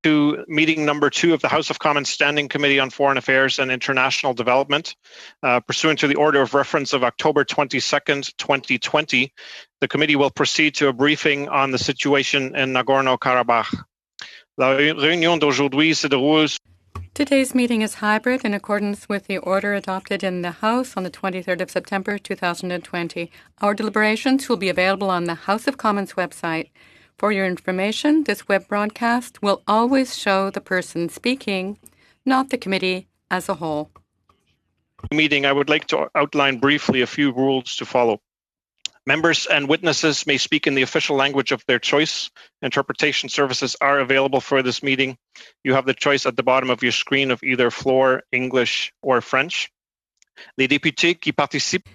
To meeting number 2 of the House of Commons Standing Committee on Foreign Affairs and International Development. Pursuant to the order of reference of October 22nd, 2020, the committee will proceed to a briefing on the situation in Nagorno-Karabakh. La réunion d'aujourd'hui se déroule. Today's meeting is hybrid in accordance with the order adopted in the House on the 23rd of September 2020. Our deliberations will be available on the House of Commons website. For your information, this web broadcast will always show the person speaking, not the committee as a whole. Meeting, I would like to outline briefly a few rules to follow. Members and witnesses may speak in the official language of their choice. Interpretation services are available for this meeting. You have the choice at the bottom of your screen of either Floor, English, or French. Les députés qui participent.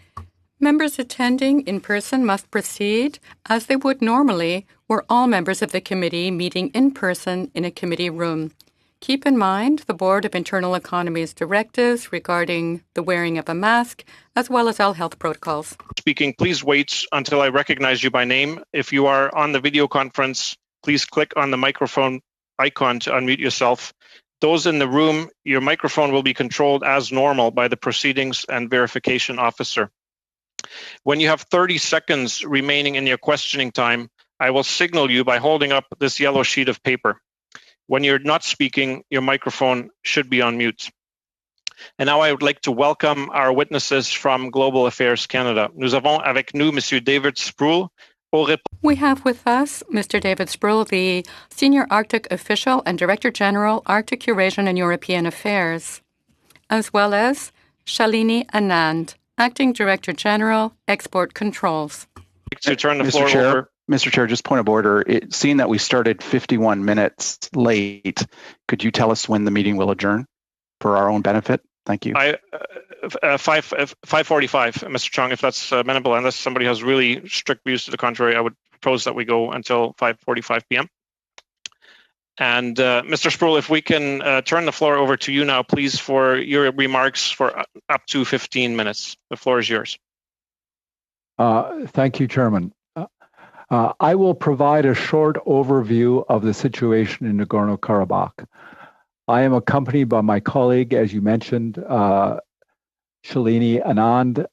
Members attending in person must proceed as they would normally were all members of the committee meeting in person in a committee room. Keep in mind the Board of Internal Economy's directives regarding the wearing of a mask, as well as all health protocols. Speaking, please wait until I recognize you by name. If you are on the video conference, please click on the microphone icon to unmute yourself. Those in the room, your microphone will be controlled as normal by the Proceedings and Verification Officer. When you have 30 seconds remaining in your questioning time, I will signal you by holding up this yellow sheet of paper. When you're not speaking, your microphone should be on mute. And now I would like to welcome our witnesses from Global Affairs Canada. Nous avons avec nous Monsieur David Spruill. We have with us Mr. David Spruill, the Senior Arctic Official and Director General, Arctic Eurasian and European Affairs, as well as Shalini Anand, Acting Director General, Export Controls. To turn the floor over. Mr. Chair, just point of order. Seeing that we started 51 minutes late, could you tell us when the meeting will adjourn for our own benefit? Thank you. 5:45, Mr. Chung, if that's amenable. Unless somebody has really strict views to the contrary, I would propose that we go until 5:45 p.m. And Mr. Spruill, if we can turn the floor over to you now, please, for your remarks for up to 15 minutes. The floor is yours. Thank you, Chairman. I will provide a short overview of the situation in Nagorno-Karabakh. I am accompanied by my colleague, as you mentioned, Shalini Anand,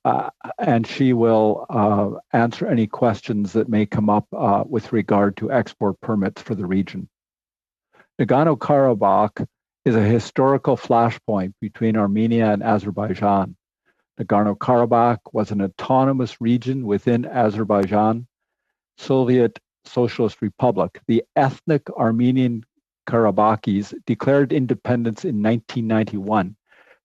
and she will answer any questions that may come up with regard to export permits for the region. Nagorno-Karabakh is a historical flashpoint between Armenia and Azerbaijan. Nagorno-Karabakh was an autonomous region within Azerbaijan, Soviet Socialist Republic. The ethnic Armenian Karabakhis declared independence in 1991,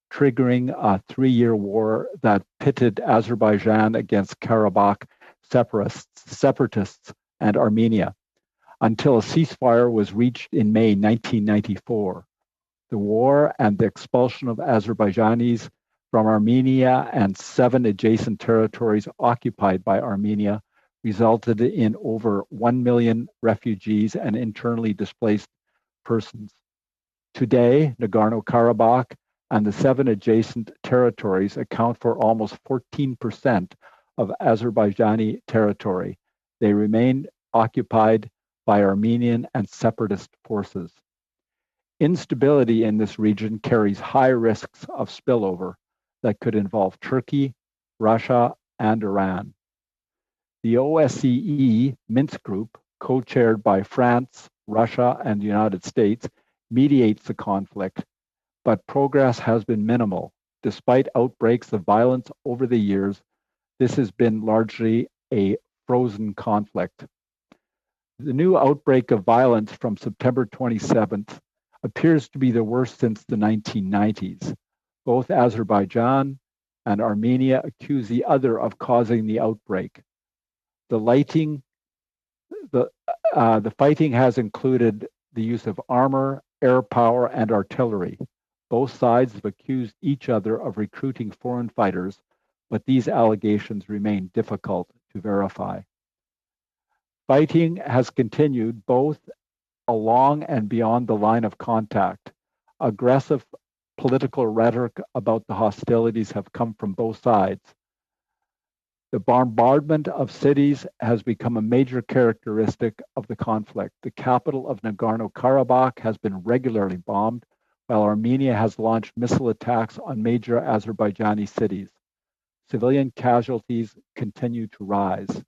triggering a 3-year war that pitted Azerbaijan against Karabakh separatists and Armenia, until a ceasefire was reached in May 1994. The war and the expulsion of Azerbaijanis from Armenia and 7 adjacent territories occupied by Armenia resulted in over 1 million refugees and internally displaced persons. Today, Nagorno-Karabakh and the 7 adjacent territories account for almost 14% of Azerbaijani territory. They remain occupied by Armenian and separatist forces. Instability in this region carries high risks of spillover that could involve Turkey, Russia, and Iran. The OSCE Minsk Group, co-chaired by France, Russia, and the United States, mediates the conflict, but progress has been minimal. Despite outbreaks of violence over the years, this has been largely a frozen conflict. The new outbreak of violence from September 27th appears to be the worst since the 1990s. Both Azerbaijan and Armenia accuse the other of causing the outbreak. The fighting has included the use of armor, air power, and artillery. Both sides have accused each other of recruiting foreign fighters, but these allegations remain difficult to verify. Fighting has continued both along and beyond the line of contact. Aggressive political rhetoric about the hostilities have come from both sides. The bombardment of cities has become a major characteristic of the conflict. The capital of Nagorno-Karabakh has been regularly bombed, while Armenia has launched missile attacks on major Azerbaijani cities. Civilian casualties continue to rise.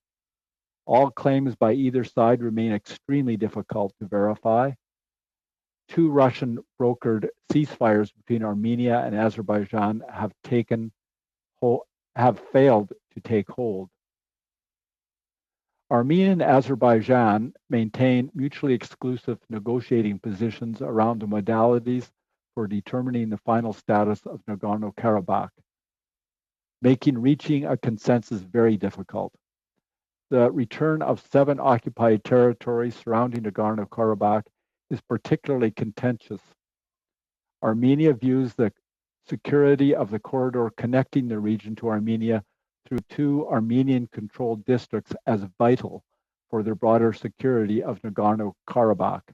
All claims by either side remain extremely difficult to verify. 2 Russian-brokered ceasefires between Armenia and Azerbaijan have failed to take hold. Armenia and Azerbaijan maintain mutually exclusive negotiating positions around the modalities for determining the final status of Nagorno-Karabakh, making reaching a consensus very difficult. The return of 7 occupied territories surrounding Nagorno-Karabakh is particularly contentious. Armenia views the security of the corridor connecting the region to Armenia through 2 Armenian-controlled districts as vital for the broader security of Nagorno-Karabakh.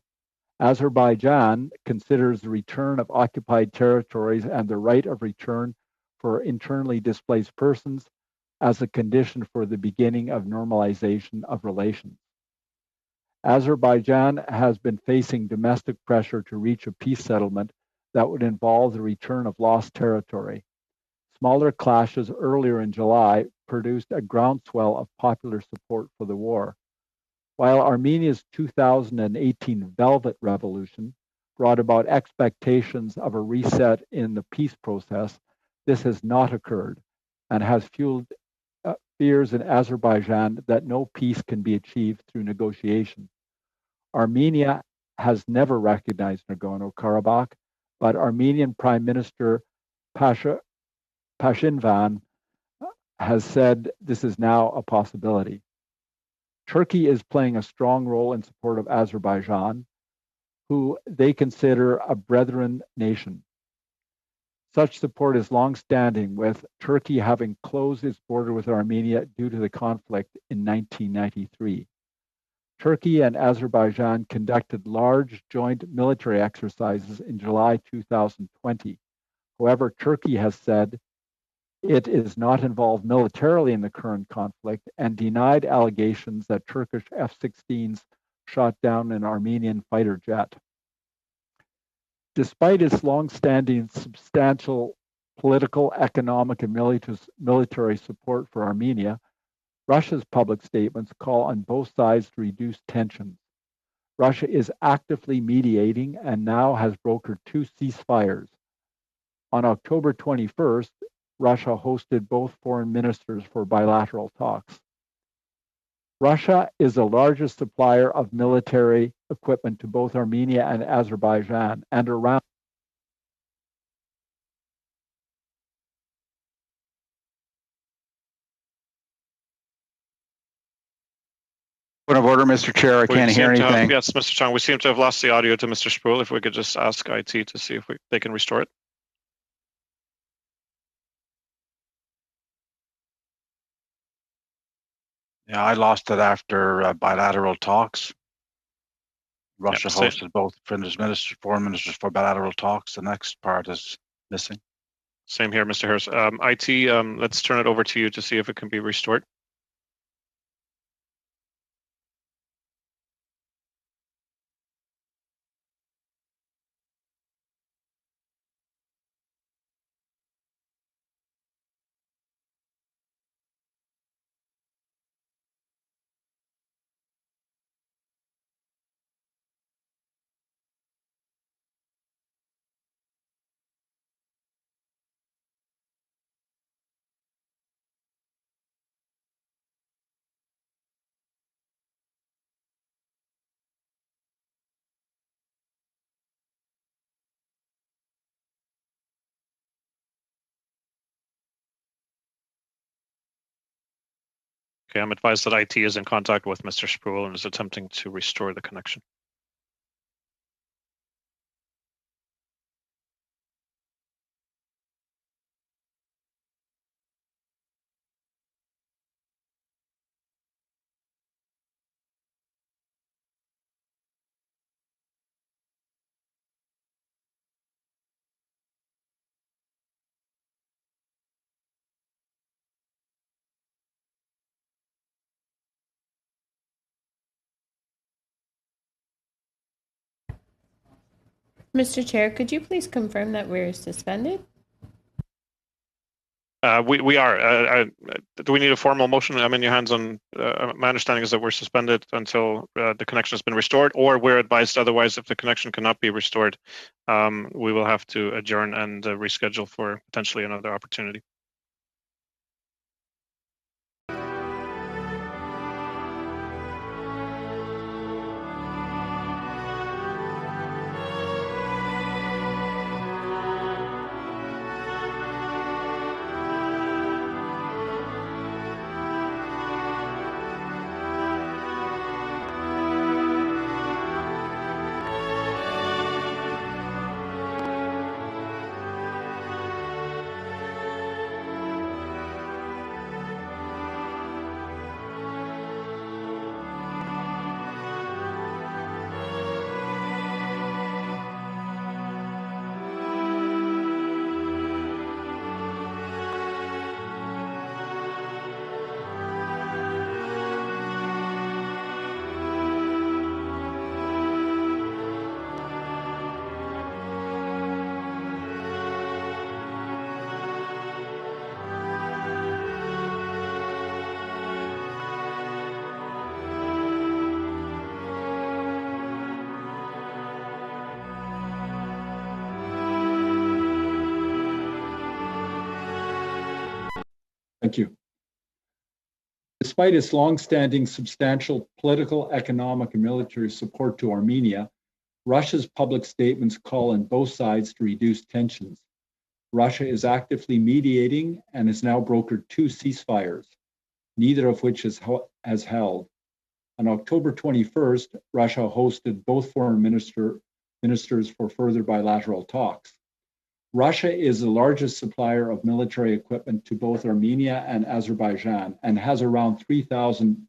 Azerbaijan considers the return of occupied territories and the right of return for internally displaced persons as a condition for the beginning of normalization of relations. Azerbaijan has been facing domestic pressure to reach a peace settlement that would involve the return of lost territory. Smaller clashes earlier in July produced a groundswell of popular support for the war. While Armenia's 2018 Velvet Revolution brought about expectations of a reset in the peace process, this has not occurred and has fueled fears in Azerbaijan that no peace can be achieved through negotiation. Armenia has never recognized Nagorno-Karabakh, but Armenian Prime Minister Pashinyan has said this is now a possibility. Turkey is playing a strong role in support of Azerbaijan, who they consider a brethren nation. Such support is long-standing, with Turkey having closed its border with Armenia due to the conflict in 1993. Turkey and Azerbaijan conducted large joint military exercises in July 2020. However, Turkey has said it is not involved militarily in the current conflict and denied allegations that Turkish F-16s shot down an Armenian fighter jet. Despite its long-standing substantial political, economic, and military support for Armenia, Russia's public statements call on both sides to reduce tensions. Russia is actively mediating and now has brokered 2 ceasefires. On October 21st, Russia hosted both foreign ministers for bilateral talks. Russia is the largest supplier of military equipment to both Armenia and Azerbaijan, and around Point of order, Mr. Chair. I can't hear anything. Yes, Mr. Chong, we seem to have lost the audio to Mr. Sproul. If we could just ask IT to see if they can restore it. Yeah, I lost it after bilateral talks. Russia hosted both foreign ministers for bilateral talks. The next part is missing. Same here, Mr. Harris. IT, let's turn it over to you to see if it can be restored. Okay, I'm advised that IT is in contact with Mr. Sproul and is attempting to restore the connection. Mr. Chair, could you please confirm that we're suspended? We are. Do we need a formal motion? I'm in your hands on. My understanding is that we're suspended until the connection has been restored, or we're advised otherwise. If the connection cannot be restored, we will have to adjourn and reschedule for potentially another opportunity. Thank you. Despite its long-standing substantial political, economic, and military support to Armenia, Russia's public statements call on both sides to reduce tensions. Russia is actively mediating and has now brokered 2 ceasefires, neither of which has held. On October 21st, Russia hosted both foreign ministers for further bilateral talks. Russia is the largest supplier of military equipment to both Armenia and Azerbaijan and has around 3,000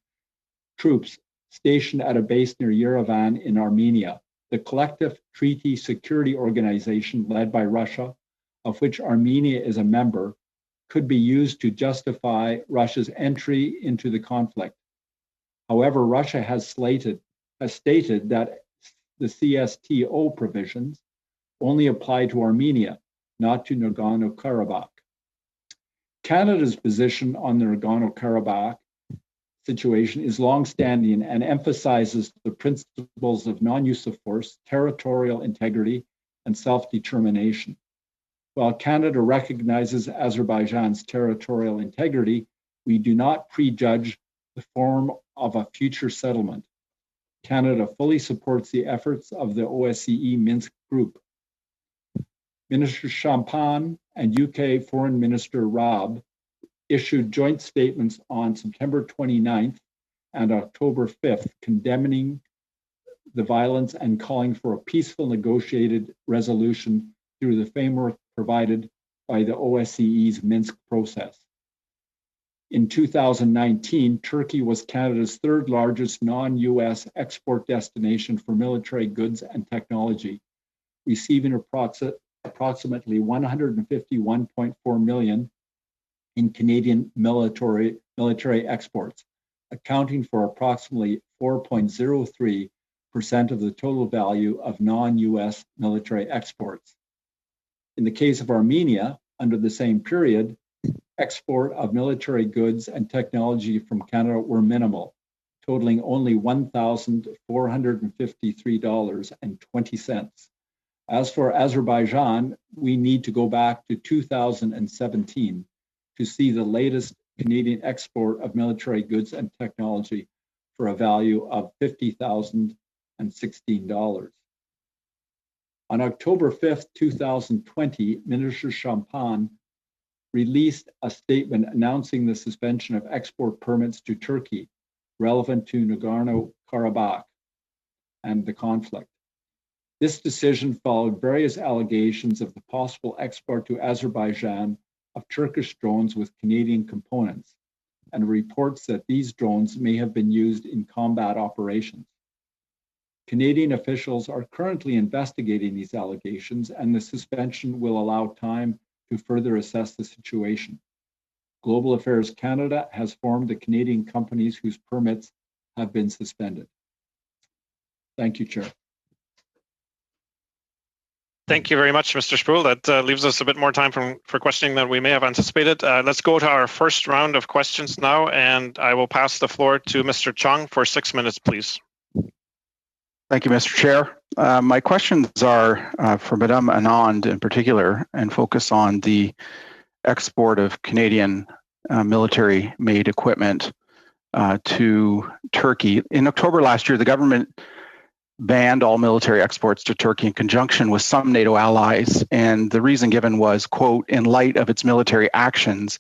troops stationed at a base near Yerevan in Armenia. The Collective Treaty Security Organization led by Russia, of which Armenia is a member, could be used to justify Russia's entry into the conflict. However, Russia has stated that the CSTO provisions only apply to Armenia, not to Nagorno-Karabakh. Canada's position on the Nagorno-Karabakh situation is long-standing and emphasizes the principles of non-use of force, territorial integrity, and self-determination. While Canada recognizes Azerbaijan's territorial integrity, we do not prejudge the form of a future settlement. Canada fully supports the efforts of the OSCE Minsk group. Minister Champagne and UK Foreign Minister Raab issued joint statements on September 29th and October 5th, condemning the violence and calling for a peaceful negotiated resolution through the framework provided by the OSCE's Minsk process. In 2019, Turkey was Canada's third largest non-US export destination for military goods and technology, receiving approximately $151.4 million in Canadian military exports, accounting for approximately 4.03% of the total value of non-US military exports. In the case of Armenia, under the same period, export of military goods and technology from Canada were minimal, totaling only $1,453.20. As for Azerbaijan, we need to go back to 2017 to see the latest Canadian export of military goods and technology for a value of $50,016. On October 5th, 2020, Minister Champagne released a statement announcing the suspension of export permits to Turkey relevant to Nagorno-Karabakh and the conflict. This decision followed various allegations of the possible export to Azerbaijan of Turkish drones with Canadian components, and reports that these drones may have been used in combat operations. Canadian officials are currently investigating these allegations, and the suspension will allow time to further assess the situation. Global Affairs Canada has formed the Canadian companies whose permits have been suspended. Thank you, Chair. Thank you very much, Mr. Sproul. That leaves us a bit more time for questioning than we may have anticipated. Let's go to our first round of questions now, and I will pass the floor to Mr. Chung for 6 minutes, please. Thank you, Mr. Chair. My questions are for Madame Anand in particular, and focus on the export of Canadian military-made equipment to Turkey. In October last year, the government banned all military exports to Turkey in conjunction with some NATO allies, and the reason given was, quote, in light of its military actions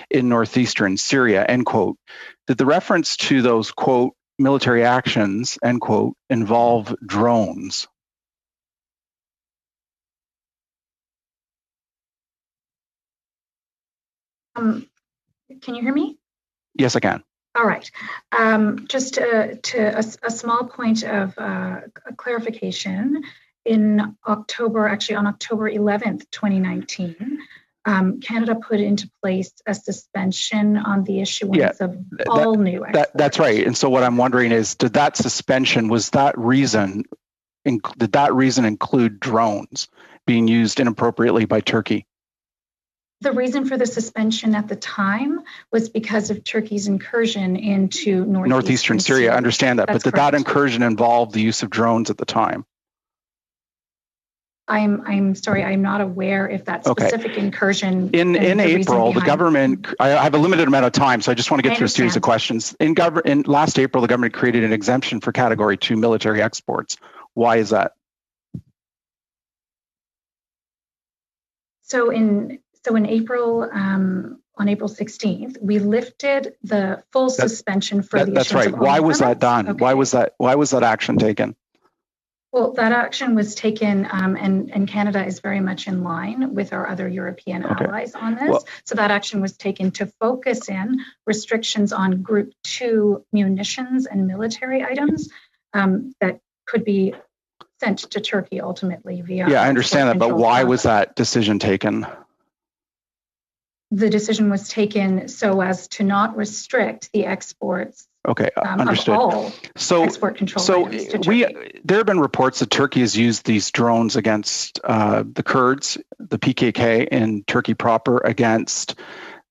in northeastern Syria, end quote. Did the reference to those, quote, military actions, end quote, involve drones? Can you hear me? Yes, I can. All right. Just to a small point of clarification. In October, actually on October 11th, 2019, Canada put into place a suspension on the issuance of all new exports. That's right. And so what I'm wondering is, did that suspension, did that reason include drones being used inappropriately by Turkey? The reason for the suspension at the time was because of Turkey's incursion into northeastern Syria. I understand that, but did that incursion involve the use of drones at the time? I'm sorry, I'm not aware if that specific incursion. In April, the government, I have a limited amount of time, so I just want to get through a series of questions. In last April, the government created an exemption for Category 2 military exports. Why is that? So in April, on April 16th, we lifted the full suspension for the That's right. Why was that done? Okay. Why was that action taken? Well, that action was taken, and Canada is very much in line with our other European allies on this. Well, so that action was taken to focus in restrictions on Group 2 munitions and military items that could be sent to Turkey ultimately via. Yeah, I understand that, but why was that decision taken? The decision was taken so as to not restrict the exports. Okay, understood. Of all export control items to Turkey. There have been reports that Turkey has used these drones against the Kurds, the PKK in Turkey proper, against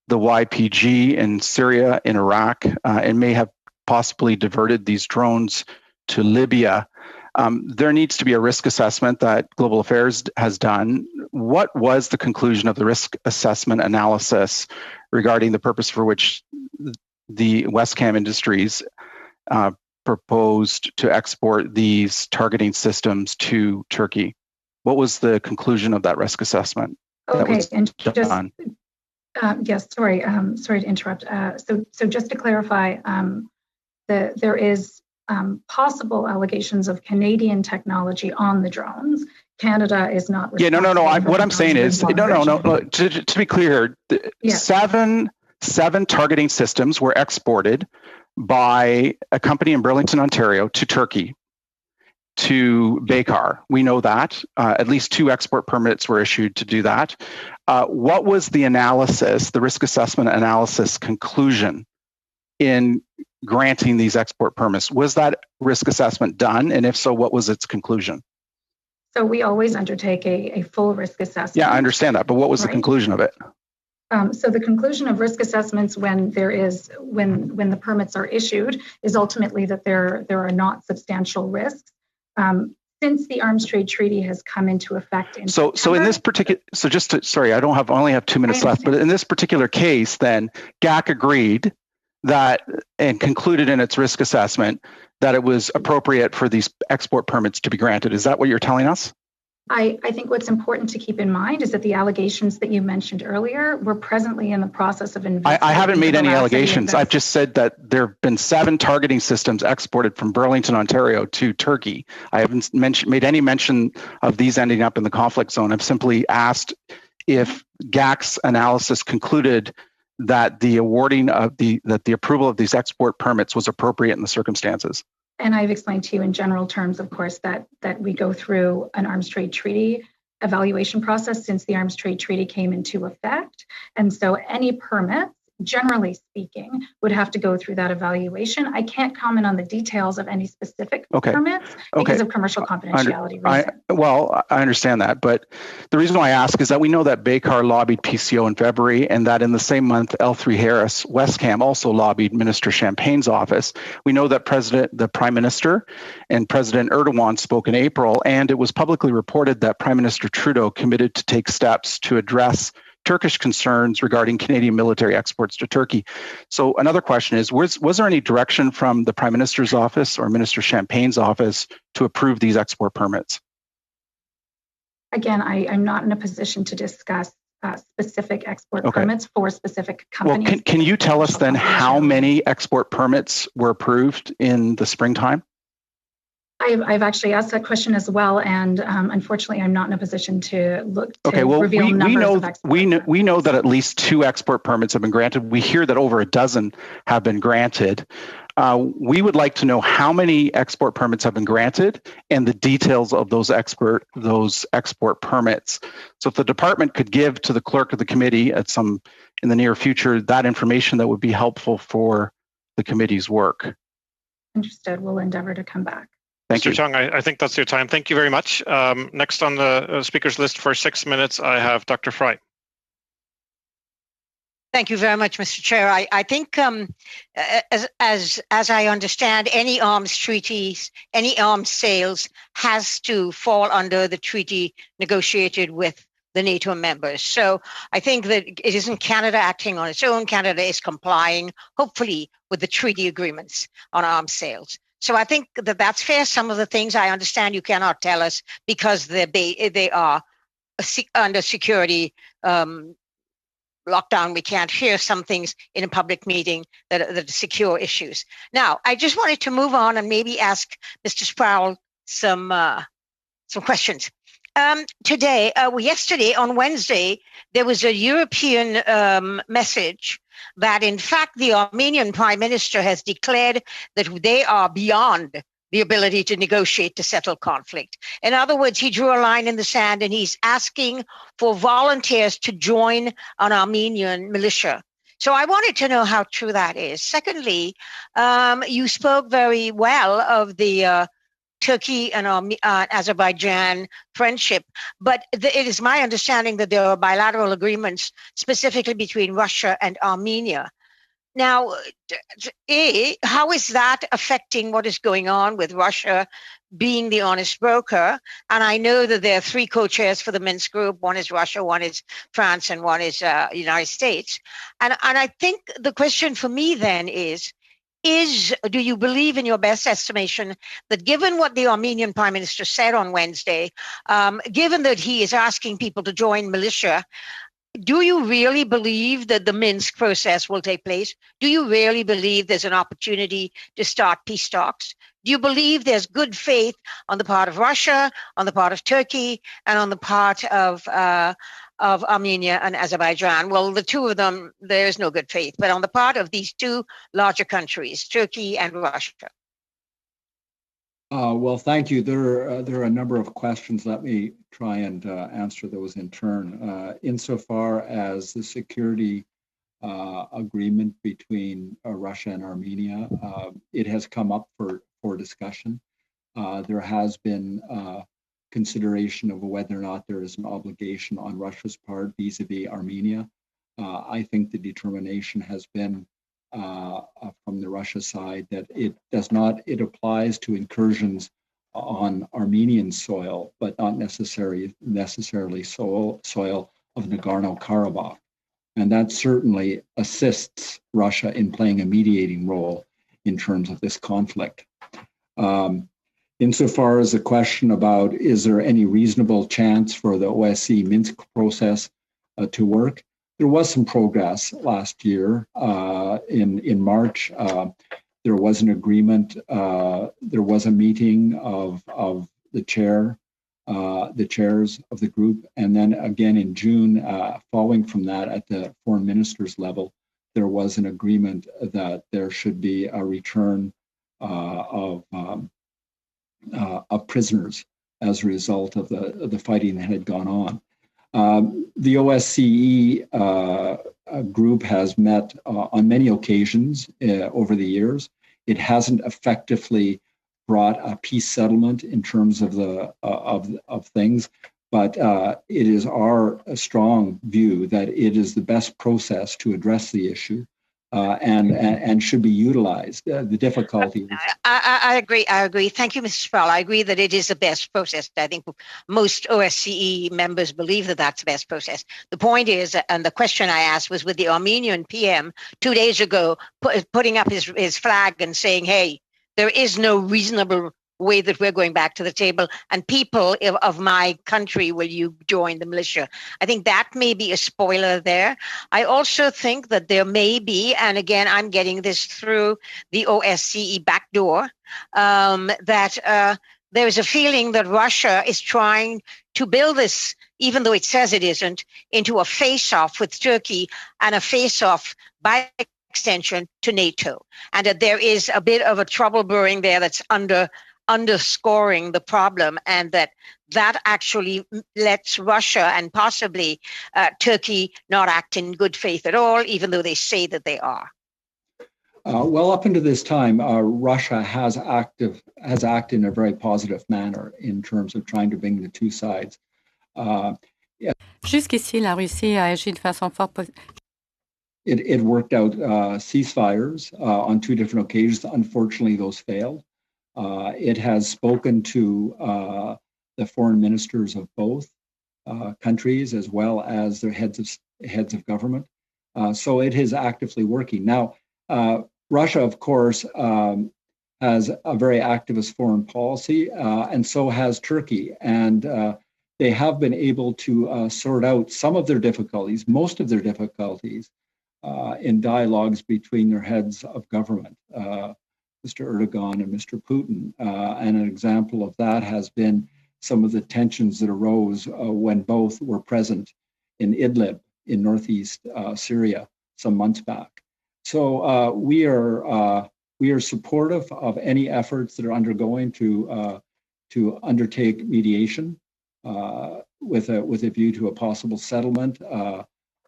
the YPG in Syria, in Iraq, and may have possibly diverted these drones to Libya. There needs to be a risk assessment that Global Affairs has done. What was the conclusion of the risk assessment analysis regarding the purpose for which the Westcam Industries proposed to export these targeting systems to Turkey? What was the conclusion of that risk assessment? Okay, and just yes, sorry to interrupt. So just to clarify, there is possible allegations of Canadian technology on the drones. Canada is not responsible. Yeah, no. What I'm saying is, no. To be clear, seven targeting systems were exported by a company in Burlington, Ontario, to Turkey, to Baykar. We know that. At least 2 export permits were issued to do that. What was the analysis, the risk assessment analysis conclusion in granting these export permits? Was that risk assessment done? And if so, what was its conclusion? So we always undertake a full risk assessment. Yeah, I understand that. But what was the conclusion of it? So the conclusion of risk assessments when the permits are issued is ultimately that there are not substantial risks. Since the Arms Trade Treaty has come into effect in so in this particular, I only have 2 minutes left, but in this particular case, then GAC agreed that and concluded in its risk assessment that it was appropriate for these export permits to be granted. Is that what you're telling us? I think what's important to keep in mind is that the allegations that you mentioned earlier were presently in the process of investigating. I haven't made any allegations. I've just said that there have been 7 targeting systems exported from Burlington, Ontario to Turkey. I haven't made any mention of these ending up in the conflict zone. I've simply asked if GAC's analysis concluded that the approval of these export permits was appropriate in the circumstances. And I've explained to you in general terms, of course, that we go through an arms trade treaty evaluation process since the arms trade treaty came into effect. And so any permits, generally speaking, would have to go through that evaluation. I can't comment on the details of any specific permits because of commercial confidentiality reasons. I understand that. But the reason why I ask is that we know that Baykar lobbied PCO in February, and that in the same month, L3 Harris Westcam also lobbied Minister Champagne's office. We know that the Prime Minister and President Erdogan spoke in April, and it was publicly reported that Prime Minister Trudeau committed to take steps to address Turkish concerns regarding Canadian military exports to Turkey. So another question is, was there any direction from the Prime Minister's office or Minister Champagne's office to approve these export permits? Again, I'm not in a position to discuss specific export permits for specific companies. Well, can you tell us then how many export permits were approved in the springtime? I've actually asked that question as well, and unfortunately, I'm not in a position to reveal numbers of export permits. We know that at least 2 export permits have been granted. We hear that over a dozen have been granted. We would like to know how many export permits have been granted and the details of those export permits. So if the department could give to the clerk of the committee in the near future that information, that would be helpful for the committee's work. Understood. We'll endeavor to come back. Thank you. Mr. Chung, I think that's your time. Thank you very much. Next on the speakers list for 6 minutes, I have Dr. Fry. Thank you very much, Mr. Chair. I think, as I understand, any arms treaties, any arms sales has to fall under the treaty negotiated with the NATO members. So I think that it isn't Canada acting on its own. Canada is complying, hopefully, with the treaty agreements on arms sales. So I think that that's fair. Some of the things I understand you cannot tell us because they are under security lockdown. We can't hear some things in a public meeting that are secure issues. Now, I just wanted to move on and maybe ask Mr. Sproul some questions. Yesterday, on Wednesday, there was a European message that, in fact, the Armenian Prime Minister has declared that they are beyond the ability to negotiate to settle conflict. In other words, he drew a line in the sand and he's asking for volunteers to join an Armenian militia. So I wanted to know how true that is. Secondly, you spoke very well of the Turkey and Azerbaijan friendship, but it is my understanding that there are bilateral agreements specifically between Russia and Armenia. Now, how is that affecting what is going on with Russia being the honest broker? And I know that there are three co-chairs for the Minsk group. One is Russia, one is France, and one is United States. And I think the question for me then is, do you believe in your best estimation that given what the Armenian Prime Minister said on Wednesday, given that he is asking people to join militia, do you really believe that the Minsk process will take place? Do you really believe there's an opportunity to start peace talks? Do you believe there's good faith on the part of Russia, on the part of Turkey, and on the part of Armenia and Azerbaijan? Well, the two of them, there is no good faith. But on the part of these two larger countries, Turkey and Russia. Well, thank you. There are a number of questions. Let me try and answer those in turn. Insofar as the security agreement between Russia and Armenia, it has come up for discussion. There has been consideration of whether or not there is an obligation on Russia's part vis-a-vis Armenia. I think the determination has been from the Russia side that it applies to incursions on Armenian soil, but not necessarily soil of Nagorno-Karabakh. And that certainly assists Russia in playing a mediating role in terms of this conflict. Insofar as the question about is there any reasonable chance for the OSCE Minsk process to work, there was some progress last year. In March, there was an agreement. There was a meeting of the chairs of the group, and then again in June, following from that, at the foreign ministers level, there was an agreement that there should be a return of prisoners as a result of the fighting that had gone on. The OSCE group has met on many occasions over the years. It hasn't effectively brought a peace settlement in terms of of things, but it is our strong view that it is the best process to address the issue. And should be utilized. The difficulty. I agree. Thank you, Mr. Sproul. I agree that it is the best process. I think most OSCE members believe that that's the best process. The point is, and the question I asked was with the Armenian PM 2 days ago, putting up his flag and saying, hey, there is no reasonable way that we're going back to the table, and people of my country, will you join the militia? I think that may be a spoiler there. I also think that there may be, and again, I'm getting this through the OSCE backdoor, that there is a feeling that Russia is trying to build this, even though it says it isn't, into a face-off with Turkey and a face-off by extension to NATO, and that there is a bit of a trouble brewing there that's underscoring the problem, and that actually lets Russia and possibly Turkey not act in good faith at all, even though they say that they are. Well, up until this time, Russia has acted in a very positive manner in terms of trying to bring the two sides. Jusqu'ici, la Russie a agi de façon fort positive. it worked out ceasefires on 2 different occasions. Unfortunately, those failed. It has spoken to the foreign ministers of both countries as well as their heads of government. So it is actively working. Now, Russia, of course, has a very activist foreign policy, and so has Turkey. And they have been able to sort out some of their difficulties, most of their difficulties, in dialogues between their heads of government, Mr. Erdogan and Mr. Putin. And an example of that has been some of the tensions that arose when both were present in Idlib in northeast Syria some months back. So we are supportive of any efforts that are undergoing to undertake mediation with a view to a possible settlement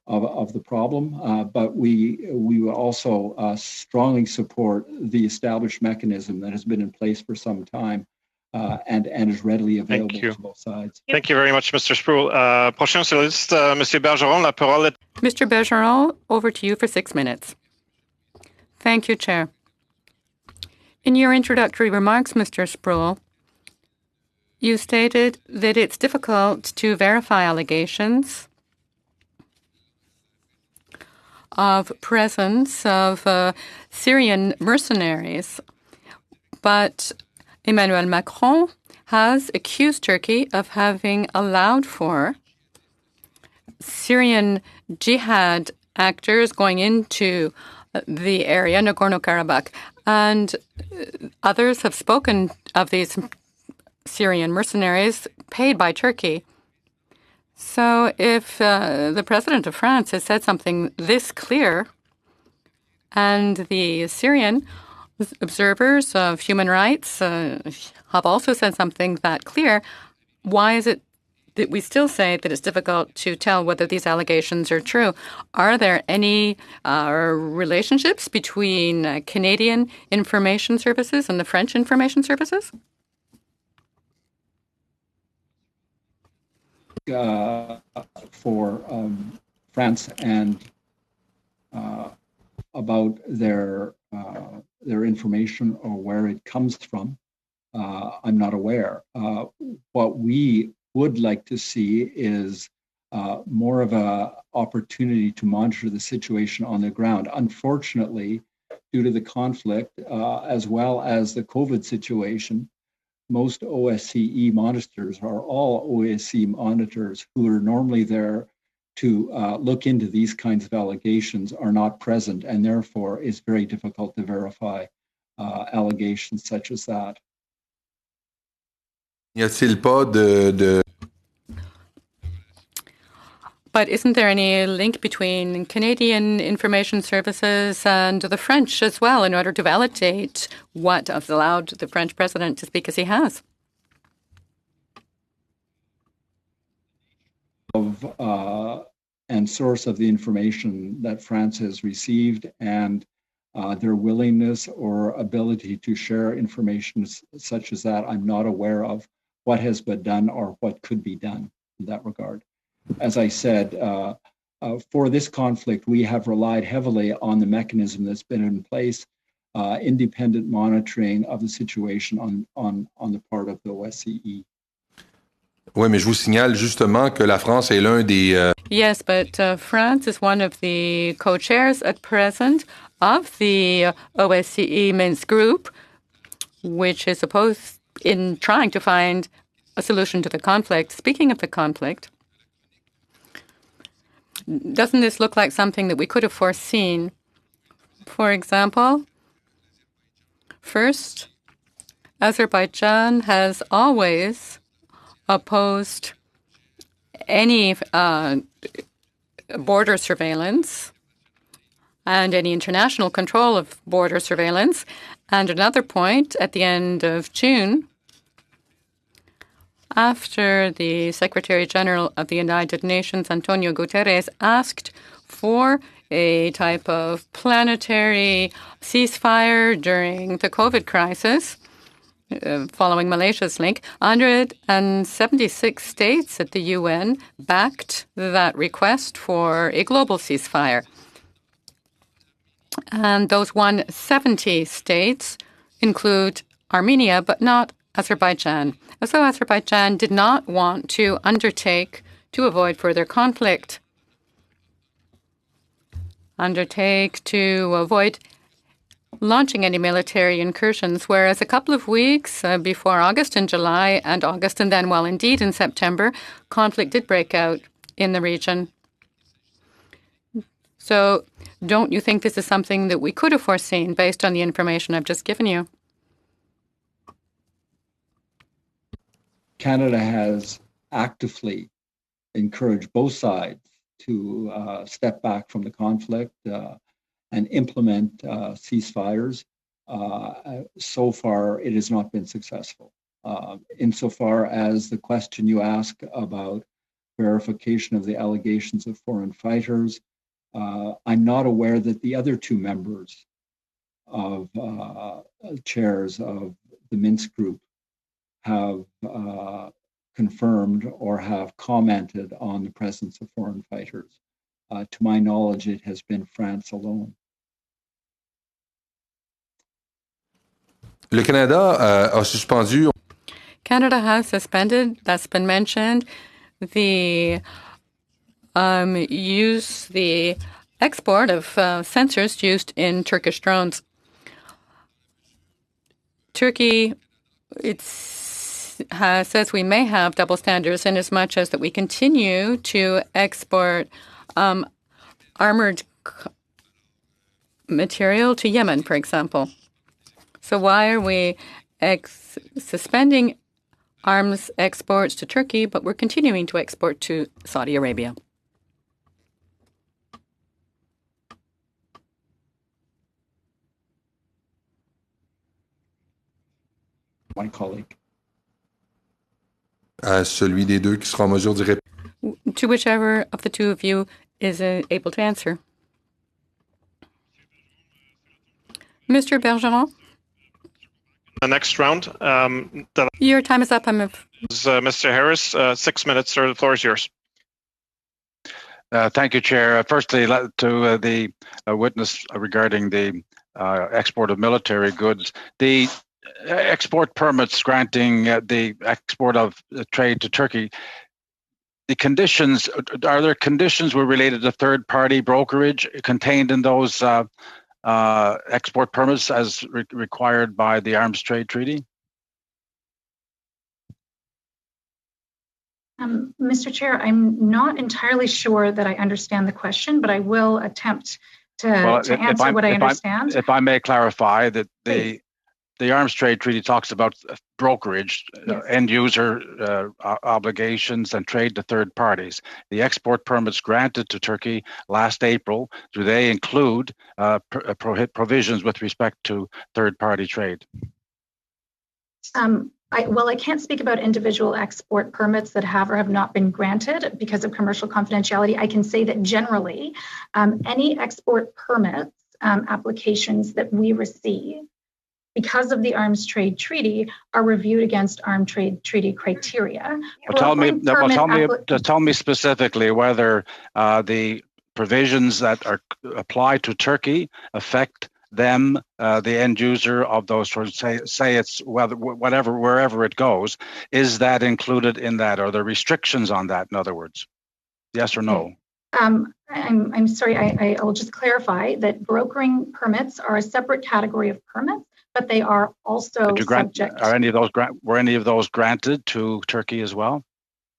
of the problem. But we will also strongly support the established mechanism that has been in place for some time and is readily available to both sides. Thank you very much, Mr. Sproul. Prochain sur la liste, Monsieur Bergeron, la parole est... Mr. Bergeron, over to you for 6 minutes. Thank you, Chair. In your introductory remarks, Mr. Sproul, you stated that it's difficult to verify allegations of presence of Syrian mercenaries. But Emmanuel Macron has accused Turkey of having allowed for Syrian jihad actors going into the area, Nagorno-Karabakh. And others have spoken of these Syrian mercenaries paid by Turkey. So if the president of France has said something this clear, and the Syrian observers of human rights have also said something that clear, why is it that we still say that it's difficult to tell whether these allegations are true? Are there any relationships between Canadian information services and the French information services? For France and about their information or where it comes from, I'm not aware. What we would like to see is more of an opportunity to monitor the situation on the ground. Unfortunately, due to the conflict, as well as the COVID situation, most OSCE monitors are all OSCE monitors who are normally there to look into these kinds of allegations are not present, and therefore it's very difficult to verify allegations such as that. Y a-t-il pas de... But isn't there any link between Canadian information services and the French as well in order to validate what has allowed the French president to speak as he has? And source of the information that France has received and their willingness or ability to share information such as that, I'm not aware of what has been done or what could be done in that regard. As I said, for this conflict, we have relied heavily on the mechanism that's been in place, independent monitoring of the situation on the part of the OSCE. Oui, mais je vous signale justement que la France est l'un des... Yes, but France is one of the co-chairs at present of the OSCE Minsk group, which is supposed in trying to find a solution to the conflict. Speaking of the conflict, doesn't this look like something that we could have foreseen? For example, first, Azerbaijan has always opposed any border surveillance and any international control of border surveillance. And another point, at the end of June, after the Secretary General of the United Nations, Antonio Guterres, asked for a type of planetary ceasefire during the COVID crisis, following Malaysia's link, 176 states at the UN backed that request for a global ceasefire. And those 170 states include Armenia, but not Azerbaijan. As though Azerbaijan did not want to undertake to avoid further conflict, to avoid launching any military incursions, whereas a couple of weeks before August and July and August, and then, well, indeed in September, conflict did break out in the region. So don't you think this is something that we could have foreseen based on the information I've just given you? Canada has actively encouraged both sides to step back from the conflict and implement ceasefires. So far, it has not been successful. Insofar as the question you ask about verification of the allegations of foreign fighters, I'm not aware that the other two members of chairs of the Minsk group have confirmed or have commented on the presence of foreign fighters. To my knowledge, it has been France alone. Le Canada a suspendu. Canada has suspended, that's been mentioned, the export of sensors used in Turkish drones. Turkey, says we may have double standards in as much as that we continue to export armored material to Yemen, for example. So why are we suspending arms exports to Turkey, but we're continuing to export to Saudi Arabia? My colleague. Celui des deux qui sera en mesure d'y répondre. To whichever of the two of you is able to answer. Mr. Bergeron? The next round. Your time is up. Mr. Harris, 6 minutes, sir. The floor is yours. Thank you, Chair. Firstly, to the witness regarding the export of military goods, the export permits granting the export of trade to Turkey, the conditions, are there conditions were related to third-party brokerage contained in those export permits as required by the Arms Trade Treaty? Mr. Chair, I'm not entirely sure that I understand the question, but I will attempt to answer what I understand. If I may clarify that the Arms Trade Treaty talks about brokerage, yes, end user obligations and trade to third parties. The export permits granted to Turkey last April, do they include provisions with respect to third party trade? I can't speak about individual export permits that have or have not been granted because of commercial confidentiality. I can say that generally, any export permits applications that we receive because of the Arms Trade Treaty are reviewed against Arms Trade Treaty criteria. Tell me specifically whether the provisions that are applied to Turkey affect them, the end user of those, say it's wherever it goes. Is that included in that? Are there restrictions on that, in other words? Yes or no? I'm sorry, I will just clarify that brokering permits are a separate category of permits, but they are also subject. Were any of those granted to Turkey as well?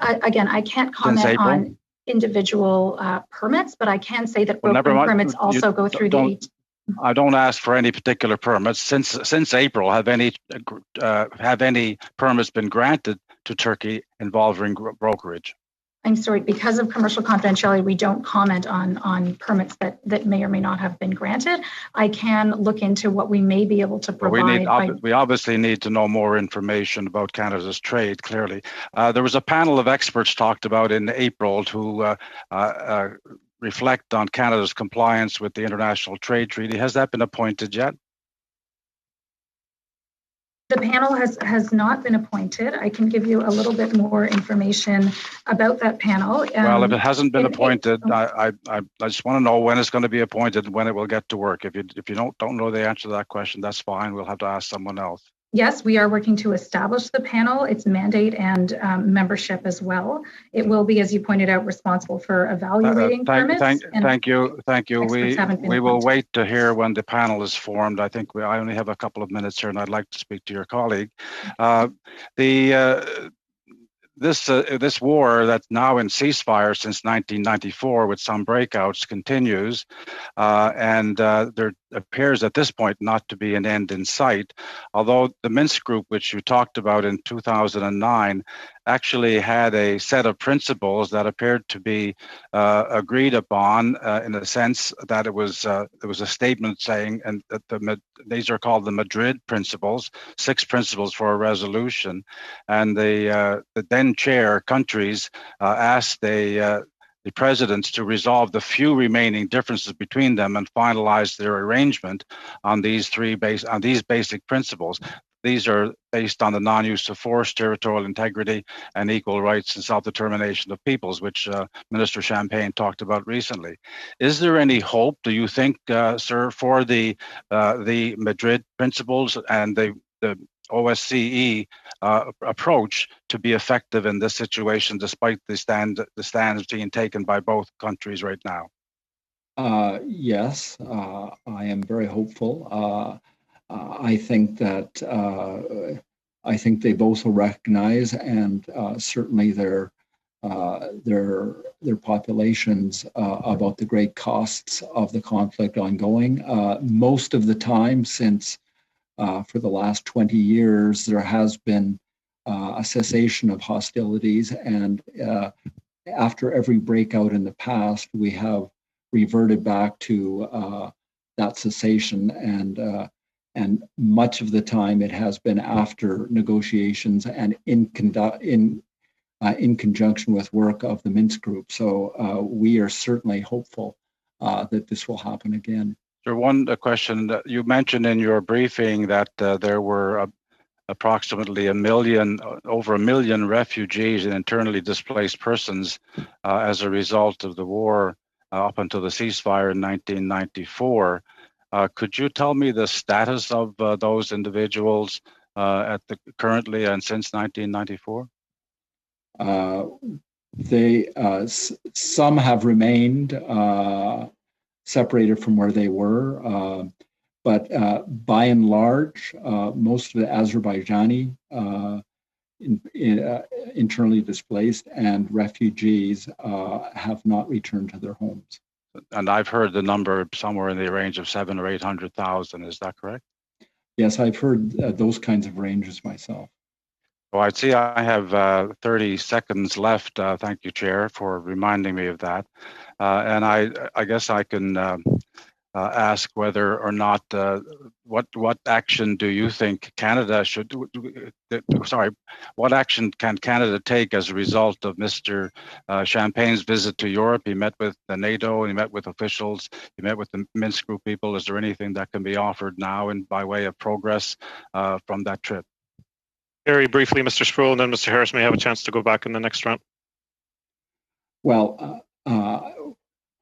Again, I can't comment on individual permits, but I can say that brokering permits also go through the. I don't ask for any particular permits. Since April, have any permits been granted to Turkey involving brokerage? I'm sorry, because of commercial confidentiality, we don't comment on permits that may or may not have been granted. I can look into what we may be able to provide. We obviously need to know more information about Canada's trade, clearly. There was a panel of experts talked about in April to reflect on Canada's compliance with the International Trade Treaty. Has that been appointed yet? The panel has not been appointed. I can give you a little bit more information about that panel. Well, if it hasn't been appointed, I just want to know when it's going to be appointed, when it will get to work. If you don't know the answer to that question, that's fine. We'll have to ask someone else. Yes, we are working to establish the panel, its mandate and membership as well. It will be, as you pointed out, responsible for evaluating permits. Thank you. We will wait to hear when the panel is formed. I think I only have a couple of minutes here, and I'd like to speak to your colleague. This war that's now in ceasefire since 1994 with some breakouts continues, and there appears at this point not to be an end in sight, although the Minsk group, which you talked about in 2009, actually had a set of principles that appeared to be agreed upon in the sense that it was a statement saying, and that these are called the Madrid principles, 6 principles for a resolution, and the then chair countries asked the presidents to resolve the few remaining differences between them and finalize their arrangement on these basic principles. These are based on the non-use of force, territorial integrity, and equal rights and self-determination of peoples, which Minister Champagne talked about recently. Is there any hope, do you think, sir, for the Madrid principles and the OSCE approach to be effective in this situation, despite the stands being taken by both countries right now? Yes, I am very hopeful. I think that they both will recognize, and certainly their populations about the great costs of the conflict ongoing. Most of the time, since for the last 20 years, there has been a cessation of hostilities, and after every breakout in the past, we have reverted back to that cessation, and much of the time it has been after negotiations and in conjunction with work of the Minsk group. So we are certainly hopeful that this will happen again. Sir, one question that you mentioned in your briefing that there were approximately over a million refugees and internally displaced persons as a result of the war up until the ceasefire in 1994. Could you tell me the status of those individuals currently and since 1994? Some have remained separated from where they were, but by and large, most of the Azerbaijani internally displaced and refugees have not returned to their homes. And I've heard the number somewhere in the range of 700,000 or 800,000. Is that correct? Yes, I've heard those kinds of ranges myself. Well, I see I have 30 seconds left. Thank you, Chair, for reminding me of that. And I guess I can ask whether or not what action do you think Canada should? What action can Canada take as a result of Mr. Champagne's visit to Europe? He met with the NATO, he met with officials, he met with the Minsk group people. Is there anything that can be offered now and by way of progress from that trip? Very briefly, Mr. Sproul, and then Mr. Harris may have a chance to go back in the next round. Well,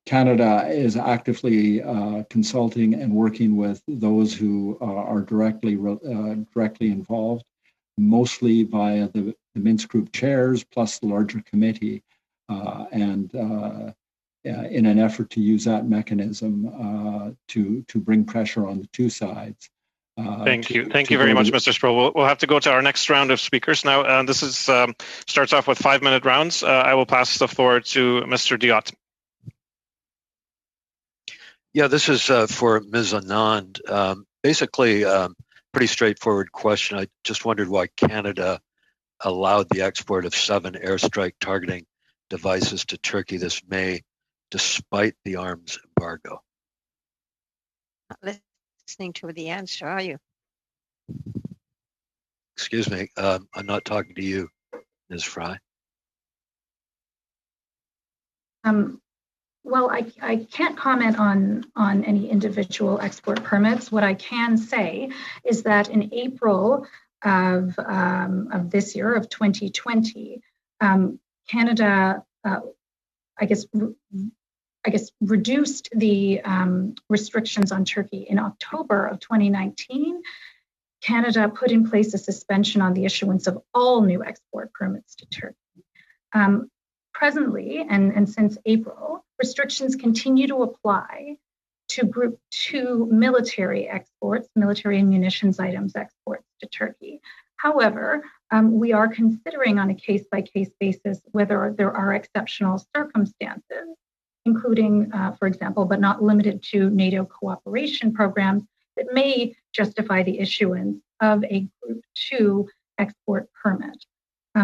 Canada is actively consulting and working with those who are directly involved, mostly via the Minsk group chairs plus the larger committee, and in an effort to use that mechanism to bring pressure on the two sides. Thank you very much, Mr. Sproul. We'll have to go to our next round of speakers now. This is starts off with 5-minute rounds. I will pass the floor to Mr. Diot. Yeah, this is for Ms. Anand. Basically, pretty straightforward question. I just wondered why Canada allowed the export of 7 airstrike targeting devices to Turkey this May, despite the arms embargo. Not listening to the answer, are you? Excuse me, I'm not talking to you, Ms. Fry. Well, I can't comment on any individual export permits. What I can say is that in April, of this year, of 2020, Canada, I guess, reduced the restrictions on Turkey. In October of 2019, Canada put in place a suspension on the issuance of all new export permits to Turkey. Presently, and since April, restrictions continue to apply to Group 2 military exports, military and munitions items exports to Turkey. However, we are considering on a case-by-case basis whether there are exceptional circumstances, including, for example, but not limited to NATO cooperation programs that may justify the issuance of a Group 2 export permit.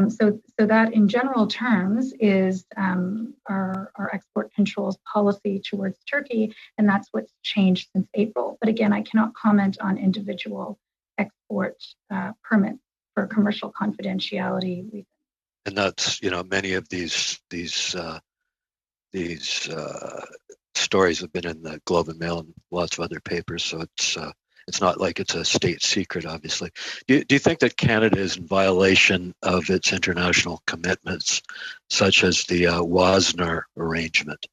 So that in general terms is our export controls policy towards Turkey, and that's what's changed since April. But again, I cannot comment on individual export permits for commercial confidentiality reasons. And that's, many of these stories have been in the Globe and Mail and lots of other papers, so it's not like it's a state secret, obviously. Do you think that Canada is in violation of its international commitments, such as the Wassenaar arrangement?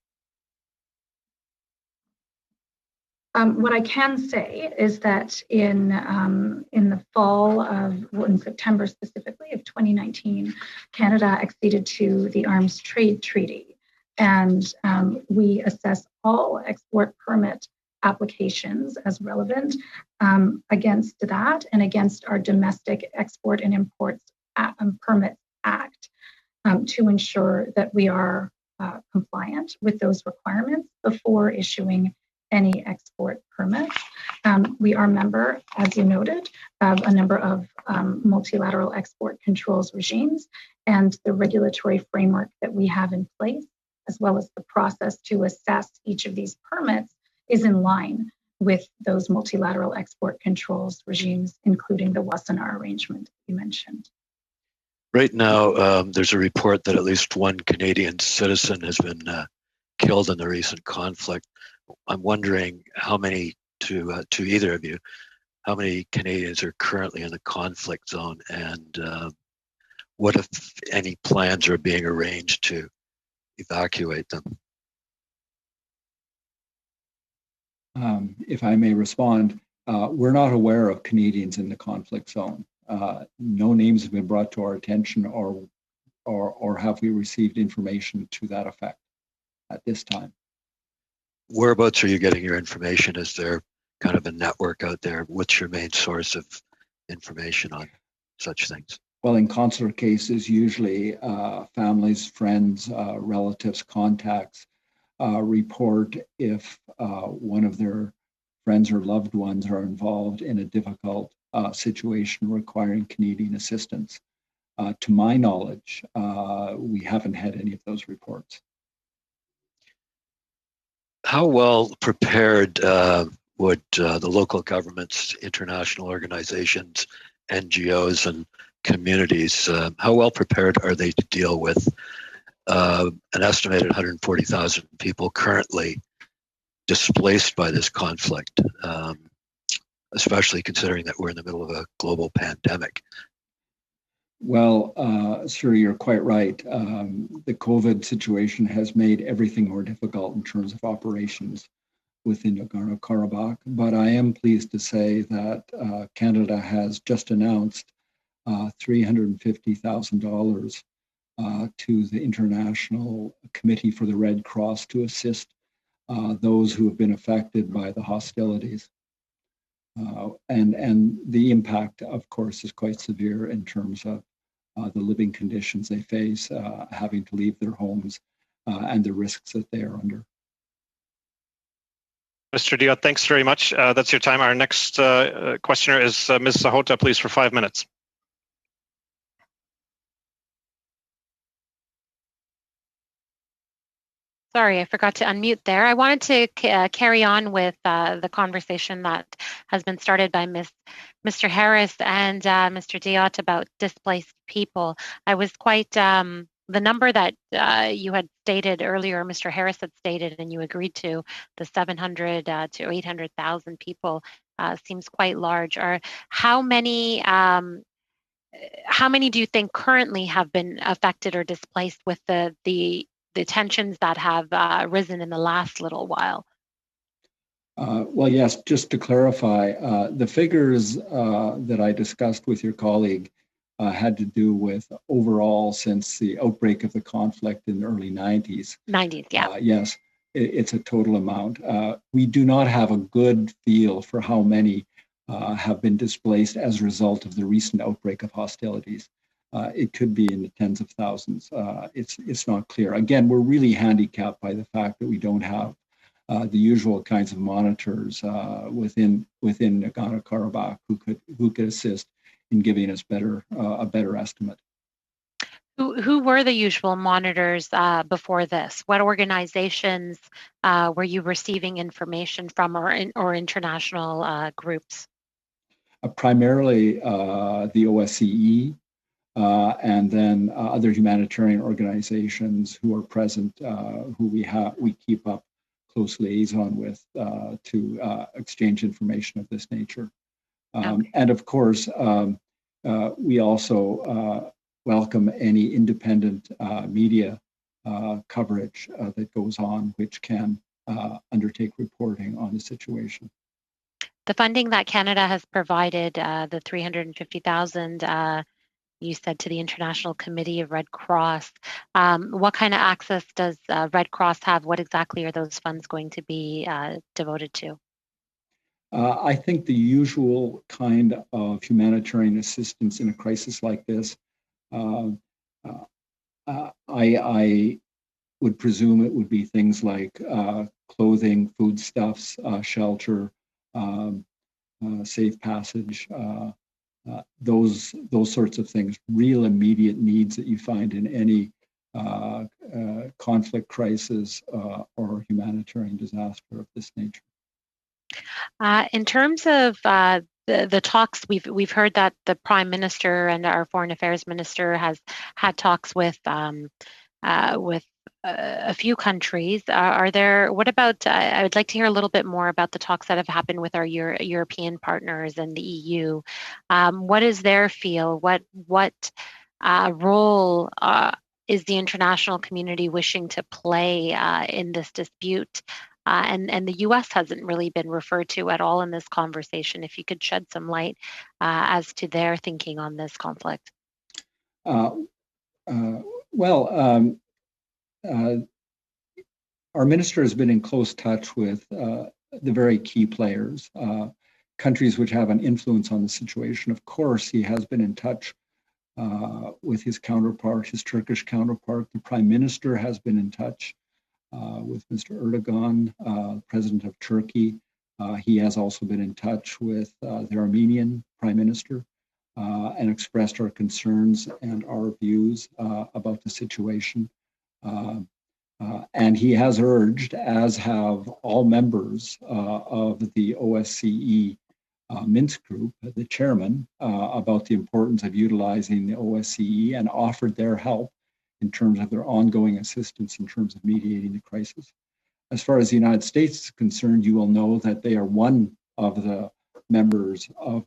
What I can say is that in the fall in September specifically of 2019, Canada acceded to the Arms Trade Treaty, and we assess all export permit applications as relevant against that and against our Domestic Export and Imports Permits Act to ensure that we are compliant with those requirements before issuing any export permits. We are a member, as you noted, of a number of multilateral export controls regimes, and the regulatory framework that we have in place, as well as the process to assess each of these permits, is in line with those multilateral export controls regimes, including the Wassenaar arrangement you mentioned. Right now, there's a report that at least one Canadian citizen has been killed in the recent conflict. I'm wondering how many, to either of you, how many Canadians are currently in the conflict zone, and what if any plans are being arranged to evacuate them? If I may respond, we're not aware of Canadians in the conflict zone. No names have been brought to our attention, or have we received information to that effect at this time. Whereabouts are you getting your information? Is there kind of a network out there? What's your main source of information on such things? Well, in consular cases, usually families, friends, relatives, contacts report if one of their friends or loved ones are involved in a difficult situation requiring Canadian assistance. To my knowledge, we haven't had any of those reports. How well prepared would the local governments, international organizations, NGOs, and communities, how well prepared are they to deal with an estimated 140,000 people currently displaced by this conflict, especially considering that we're in the middle of a global pandemic? Well, sir, you're quite right. The COVID situation has made everything more difficult in terms of operations within Nagorno-Karabakh, but I am pleased to say that Canada has just announced $350,000 to the International Committee for the Red Cross to assist those who have been affected by the hostilities. And the impact, of course, is quite severe in terms of the living conditions they face, having to leave their homes, and the risks that they are under. Mr. Diot, thanks very much. That's your time. Our next questioner is Ms. Sahota, please, for 5 minutes. Sorry, I forgot to unmute there. I wanted to carry on with the conversation that has been started by Mr. Harris and Mr. Diot about displaced people. I was quite, the number that you had stated earlier, Mr. Harris had stated, and you agreed to, the 700 to 800,000 people seems quite large. How many how many do you think currently have been affected or displaced with the tensions that have risen in the last little while? Well, yes, just to clarify, the figures that I discussed with your colleague had to do with overall since the outbreak of the conflict in the early 90s. 90s, yeah. Yes, it's a total amount. We do not have a good feel for how many have been displaced as a result of the recent outbreak of hostilities. It could be in the tens of thousands. It's not clear. Again, we're really handicapped by the fact that we don't have the usual kinds of monitors within Nagorno-Karabakh who could assist in giving us a better estimate. Who were the usual monitors before this? What organizations were you receiving information from, or international groups? Primarily the OSCE, and then other humanitarian organizations who are present, who we keep up close liaison with to exchange information of this nature. Okay. And of course, we also welcome any independent media coverage that goes on, which can undertake reporting on the situation. The funding that Canada has provided, the $350,000, you said, to the International Committee of Red Cross. What kind of access does Red Cross have? What exactly are those funds going to be devoted to? I think the usual kind of humanitarian assistance in a crisis like this. I would presume it would be things like clothing, foodstuffs, shelter, safe passage, those sorts of things, real immediate needs that you find in any conflict, crisis, or humanitarian disaster of this nature. In terms of the talks, we've heard that the Prime Minister and our Foreign Affairs Minister has had talks with a few countries. What about, I would like to hear a little bit more about the talks that have happened with our European partners and the EU. What is their feel? What role is the international community wishing to play in this dispute? And the U.S. hasn't really been referred to at all in this conversation. If you could shed some light as to their thinking on this conflict. Our minister has been in close touch with the very key players, countries which have an influence on the situation. Of course, he has been in touch with his counterpart, his Turkish counterpart. The Prime Minister has been in touch with Mr. Erdogan, President of Turkey. He has also been in touch with the Armenian Prime Minister and expressed our concerns and our views about the situation. And he has urged, as have all members of the OSCE Minsk group, the chairman, about the importance of utilizing the OSCE, and offered their help in terms of their ongoing assistance in terms of mediating the crisis. As far as the United States is concerned, you will know that they are one of the members of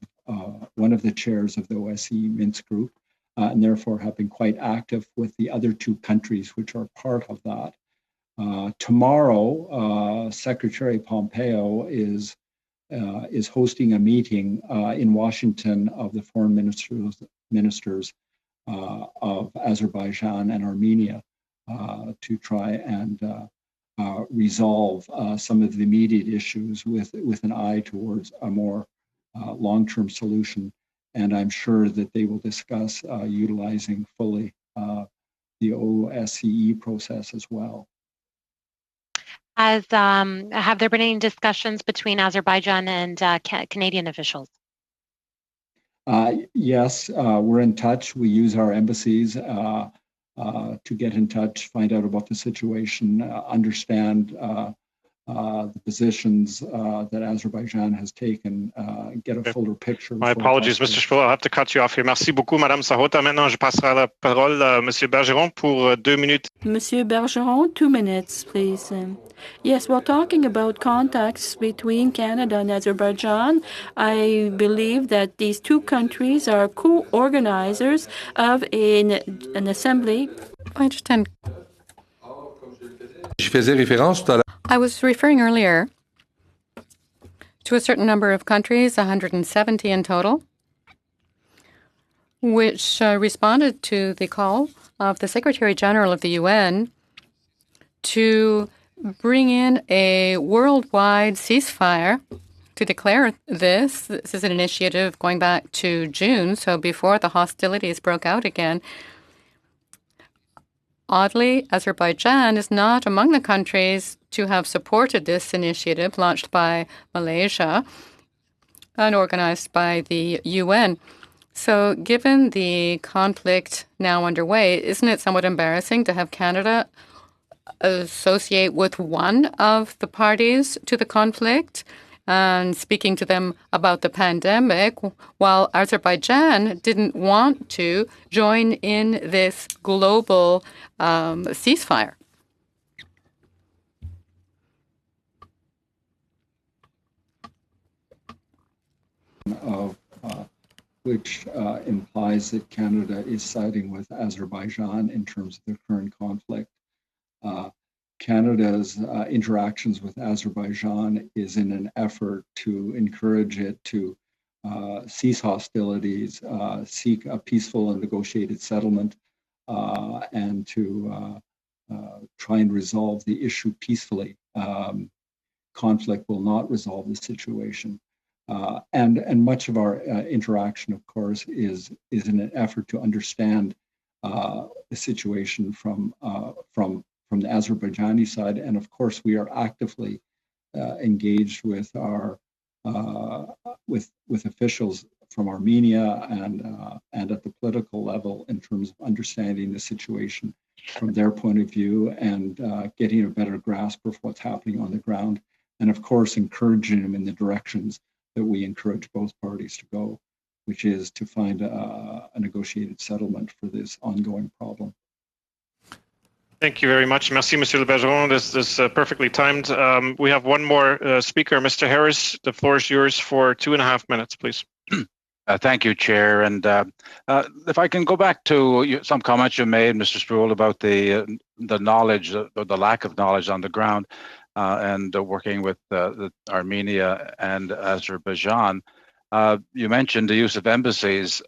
one of the chairs of the OSCE Minsk group, and therefore have been quite active with the other two countries which are part of that. Tomorrow, Secretary Pompeo is hosting a meeting in Washington of the foreign ministers of Azerbaijan and Armenia to try and resolve some of the immediate issues with an eye towards a more long-term solution. And I'm sure that they will discuss utilizing fully the OSCE process as well. Have there been any discussions between Azerbaijan and Canadian officials? Yes, we're in touch. We use our embassies to get in touch, find out about the situation, understand the positions that Azerbaijan has taken, get a fuller picture. My apologies, Mr. Spruill. I'll have to cut you off here. Merci beaucoup, Madame Sahota. Maintenant, je passerai la parole à Monsieur Bergeron pour 2 minutes. Monsieur Bergeron, 2 minutes, please. Yes, while talking about contacts between Canada and Azerbaijan, I believe that these two countries are co-organizers of an assembly. I understand. Je faisais référence tout à l'heure. I was referring earlier to a certain number of countries, 170 in total, which responded to the call of the Secretary General of the UN to bring in a worldwide ceasefire to declare this. This is an initiative going back to June, so before the hostilities broke out again. Oddly, Azerbaijan is not among the countries to have supported this initiative launched by Malaysia and organized by the UN. So given the conflict now underway, isn't it somewhat embarrassing to have Canada associate with one of the parties to the conflict and speaking to them about the pandemic, while Azerbaijan didn't want to join in this global ceasefire? Of which implies that Canada is siding with Azerbaijan in terms of the current conflict. Canada's interactions with Azerbaijan is in an effort to encourage it to cease hostilities, seek a peaceful and negotiated settlement, and to try and resolve the issue peacefully. Conflict will not resolve the situation. And much of our interaction, of course, is in an effort to understand the situation from the Azerbaijani side, and of course, we are actively engaged with our with officials from Armenia and at the political level in terms of understanding the situation from their point of view and getting a better grasp of what's happening on the ground, and of course, encouraging them in the directions that we encourage both parties to go, which is to find a negotiated settlement for this ongoing problem. Thank you very much. Merci, Monsieur Le Bergeron. This is perfectly timed. We have one more speaker, Mr. Harris. The floor is yours for 2.5 minutes, please. Thank you, Chair. And if I can go back to some comments you made, Mr. Spruill, about the knowledge, or the lack of knowledge on the ground, and working with Armenia and Azerbaijan. You mentioned the use of embassies.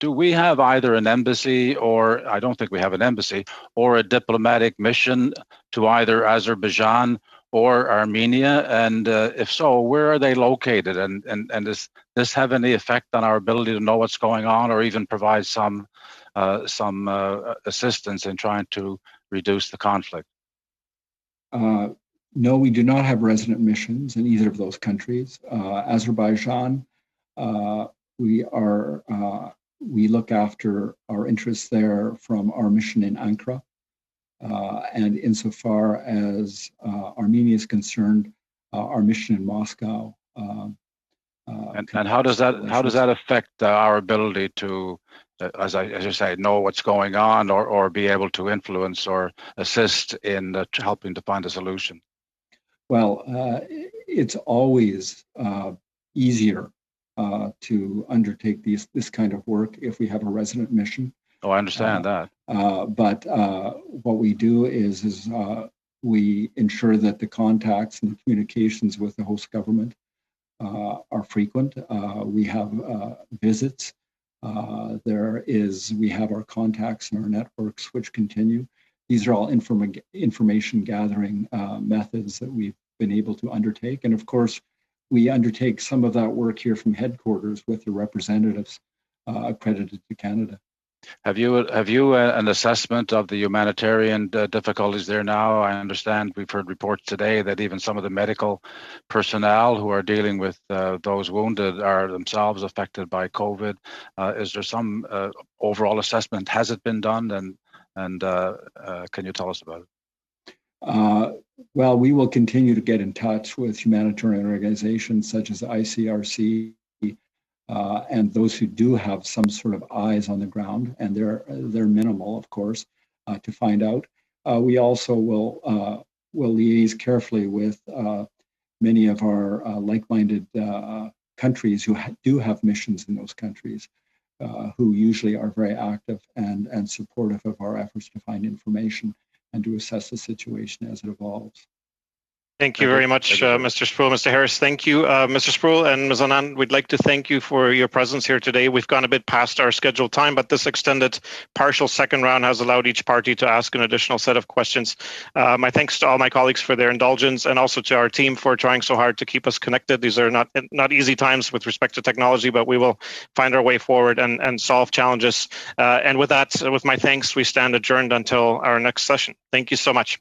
Do we have either an embassy, or I don't think we have an embassy, or a diplomatic mission to either Azerbaijan or Armenia? And if so, where are they located? And does this have any effect on our ability to know what's going on, or even provide some assistance in trying to reduce the conflict? No, we do not have resident missions in either of those countries. Azerbaijan, we look after our interests there from our mission in Ankara. And insofar as Armenia is concerned, our mission in Moscow. And how does that affect our ability to, as you say, know what's going on, or be able to influence or assist in helping to find a solution? Well, it's always easier to undertake this kind of work if we have a resident mission. Oh, I understand that. But what we do is we ensure that the contacts and the communications with the host government are frequent. We have visits. We have our contacts and our networks which continue. These are all information gathering methods that we've been able to undertake. And of course, we undertake some of that work here from headquarters with the representatives accredited to Canada. Have you an assessment of the humanitarian difficulties there now? I understand we've heard reports today that even some of the medical personnel who are dealing with those wounded are themselves affected by COVID. Is there some overall assessment? Has it been done? And can you tell us about it? Well, we will continue to get in touch with humanitarian organizations such as ICRC and those who do have some sort of eyes on the ground, and they're minimal, of course, to find out. We also will liaise carefully with many of our like-minded countries who do have missions in those countries, who usually are very active and supportive of our efforts to find information and to assess the situation as it evolves. Thank you very much, Mr. Sproul. Mr. Harris, thank you. Mr. Sproul and Ms. Anand, we'd like to thank you for your presence here today. We've gone a bit past our scheduled time, but this extended partial second round has allowed each party to ask an additional set of questions. My thanks to all my colleagues for their indulgence, and also to our team for trying so hard to keep us connected. These are not easy times with respect to technology, but we will find our way forward and solve challenges. And with that, with my thanks, we stand adjourned until our next session. Thank you so much.